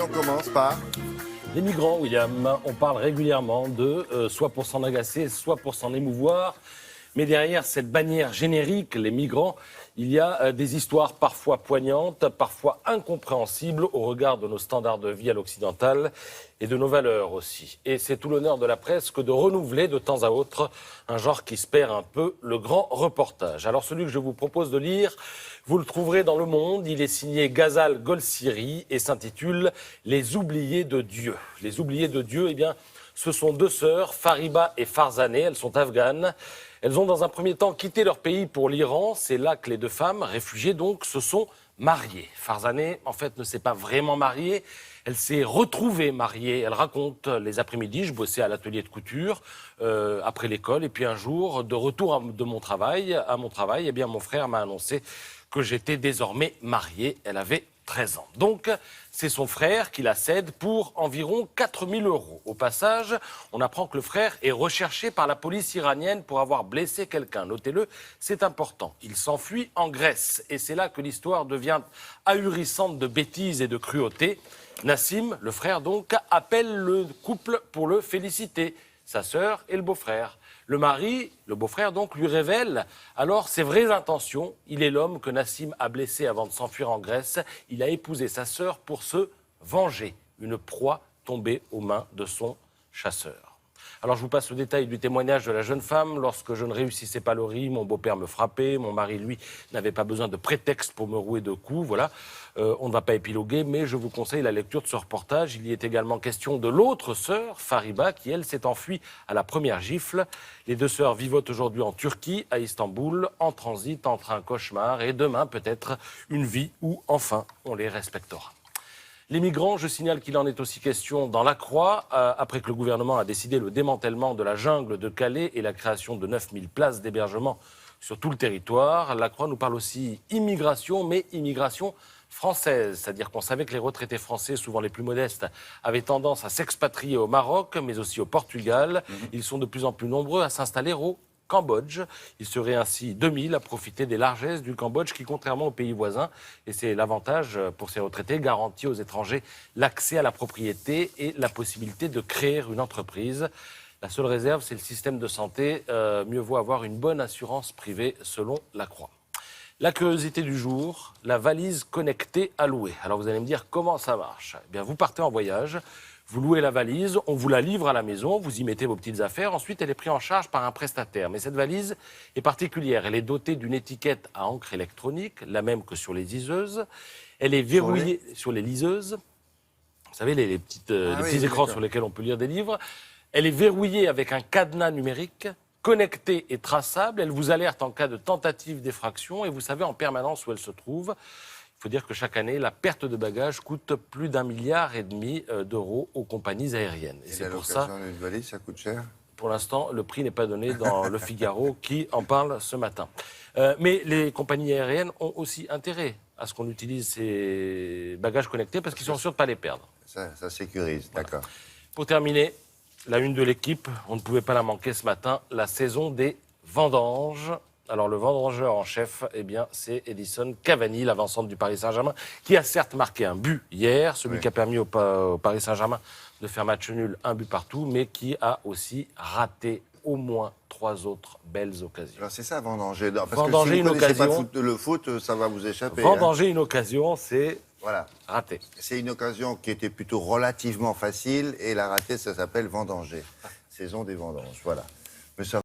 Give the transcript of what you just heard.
on commence par... Les migrants, William, on parle régulièrement de soit pour s'en agacer, soit pour s'en émouvoir. Mais derrière cette bannière générique, les migrants, il y a des histoires parfois poignantes, parfois incompréhensibles au regard de nos standards de vie à l'occidental et de nos valeurs aussi. Et c'est tout l'honneur de la presse que de renouveler de temps à autre un genre qui se perd un peu, le grand reportage. Alors celui que je vous propose de lire, vous le trouverez dans Le Monde. Il est signé Ghazal Golsiri et s'intitule « Les oubliés de Dieu ». Les oubliés de Dieu, eh bien, ce sont deux sœurs, Fariba et Farzaneh. Elles sont afghanes. Elles ont dans un premier temps quitté leur pays pour l'Iran. C'est là que les deux femmes, réfugiées donc, se sont mariées. Farzaneh, en fait, ne s'est pas vraiment mariée. Elle s'est retrouvée mariée. Elle raconte les après-midi, je bossais à l'atelier de couture après l'école. Et puis un jour, de retour à mon travail, eh bien, mon frère m'a annoncé que j'étais désormais mariée. Elle avait 13 ans. Donc, c'est son frère qui la cède pour environ 4 000 €. Au passage, on apprend que le frère est recherché par la police iranienne pour avoir blessé quelqu'un. Notez-le, c'est important. Il s'enfuit en Grèce. Et c'est là que l'histoire devient ahurissante de bêtises et de cruauté. Nassim, le frère donc, appelle le couple pour le féliciter. Sa sœur et le beau-frère. Le mari, le beau-frère donc, lui révèle alors ses vraies intentions. Il est l'homme que Nassim a blessé avant de s'enfuir en Grèce. Il a épousé sa sœur pour se venger. Une proie tombée aux mains de son chasseur. Alors je vous passe le détail du témoignage de la jeune femme. Lorsque je ne réussissais pas le riz, mon beau-père me frappait. Mon mari, lui, n'avait pas besoin de prétexte pour me rouer de coups. Voilà. On ne va pas épiloguer, mais je vous conseille la lecture de ce reportage. Il y est également question de l'autre sœur, Fariba, qui, elle, s'est enfuie à la première gifle. Les deux sœurs vivotent aujourd'hui en Turquie, à Istanbul, en transit entre un cauchemar et demain, peut-être, une vie où, enfin, on les respectera. Les migrants, je signale qu'il en est aussi question dans La Croix, après que le gouvernement a décidé le démantèlement de la jungle de Calais et la création de 9000 places d'hébergement sur tout le territoire. La Croix nous parle aussi immigration, mais immigration française. C'est-à-dire qu'on savait que les retraités français, souvent les plus modestes, avaient tendance à s'expatrier au Maroc, mais aussi au Portugal. Ils sont de plus en plus nombreux à s'installer au Cambodge. Il serait ainsi 2000 à profiter des largesses du Cambodge qui, contrairement aux pays voisins, et c'est l'avantage pour ces retraités, garantit aux étrangers l'accès à la propriété et la possibilité de créer une entreprise. La seule réserve, c'est le système de santé. Mieux vaut avoir une bonne assurance privée, selon La Croix. La curiosité du jour, la valise connectée à louer. Alors vous allez me dire comment ça marche. Eh bien, vous partez en voyage. Vous louez la valise, on vous la livre à la maison, vous y mettez vos petites affaires. Ensuite, elle est prise en charge par un prestataire. Mais cette valise est particulière. Elle est dotée d'une étiquette à encre électronique, la même que sur les liseuses. Elle est verrouillée sur les liseuses. Vous savez, les petits écrans sur lesquels on peut lire des livres. Elle est verrouillée avec un cadenas numérique, connectée et traçable. Elle vous alerte en cas de tentative d'effraction et vous savez en permanence où elle se trouve. Il faut dire que chaque année, la perte de bagages coûte plus d'1,5 milliard d'euros aux compagnies aériennes. Et c'est pour ça. Une valise, ça coûte cher. Pour l'instant, le prix n'est pas donné dans Le Figaro qui en parle ce matin. Mais les compagnies aériennes ont aussi intérêt à ce qu'on utilise ces bagages connectés parce qu'ils sont sûrs de ne pas les perdre. Ça sécurise, voilà. D'accord. Pour terminer, la une de l'équipe, on ne pouvait pas la manquer ce matin, la saison des vendanges. Alors, le vendangeur en chef, eh bien, c'est Edison Cavani, l'avant-centre du Paris Saint-Germain, qui a certes marqué un but hier, celui qui a permis au Paris Saint-Germain de faire match nul, un but partout, mais qui a aussi raté au moins 3 autres belles occasions. Alors, c'est ça, vendanger. Parce vendanger, que si vous une ne connaissez occasion. pas le foot, ça va vous échapper. Vendanger une occasion, c'est voilà. raté. C'est une occasion qui était plutôt relativement facile, et la ratée, ça s'appelle vendanger. Saison des vendanges, voilà. Mais ça